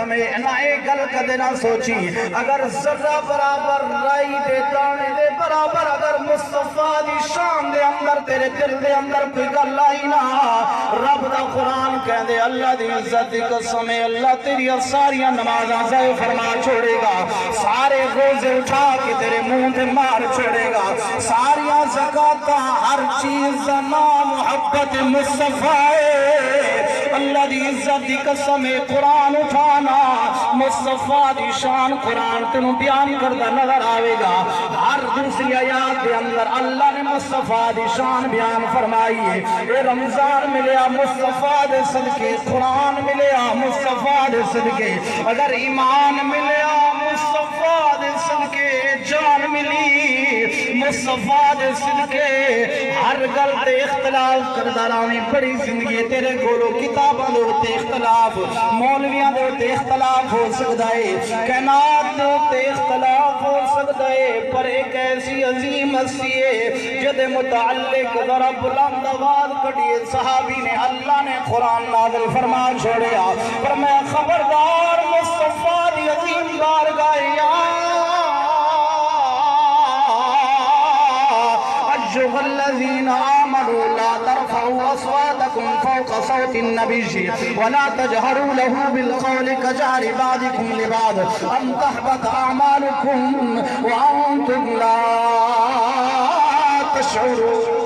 فرمے انائے گل کدے نہ سوچی اگر ذرہ برابر رائی دے دانے دے برابر اگر مصطفیٰ دی شان دے اندر تیرے دل دے اندر کوئی گل آئی نہ رب دا قرآن کہہ دے اللہ دی عزت دی قسم ہے اللہ تیری ساریاں نمازاں ضائع فرما چھوڑے گا سارے روزے اٹھا کے تیرے منہ تے مار چھوڑے گا ساریاں زکاتاں ہر چیز نام محبت مصطفیٰ اللہ دی عزت دی قسم ہے قرآن اٹھانا مصطفیٰ دی شان قرآن تنو بیان کردہ نظر آئے گا ہر دوسری آیات دے اندر اللہ نے مصطفیٰ دی شان بیان فرمائی ہے اے رمضان ملیا مصطفیٰ دے صدقے قرآن ملیا مصطفیٰ دے صدقے اگر ایمان ملیا مصطفیٰ دے صدقے جان ملی مصطفیٰ دے صدقے ہر گل تے اختلاف کردہ رانی بڑی زندگی تیرے گولو کتاباں دے ہوتے اختلاف مولویاں دے ہوتے اختلاف ہو سکتا ہے کائنات دے ہوتے اختلاف ہو سکتا ہے پر ایک ایسی عظیم ہستی ہے جد متعلق ذرا بلند آواز کٹیے صحابی نے اللہ نے قرآن نازل فرما چھوڑیا پر میں خبردار مصطفیٰ دی عظیم بارگاہ أيها الذين آمنوا لا ترفعوا أصواتكم فوق صوت النبي ولا تجهروا له بالقول كجهر بعضكم لبعض أن تحبط أعمالكم وأنتم لا تشعرون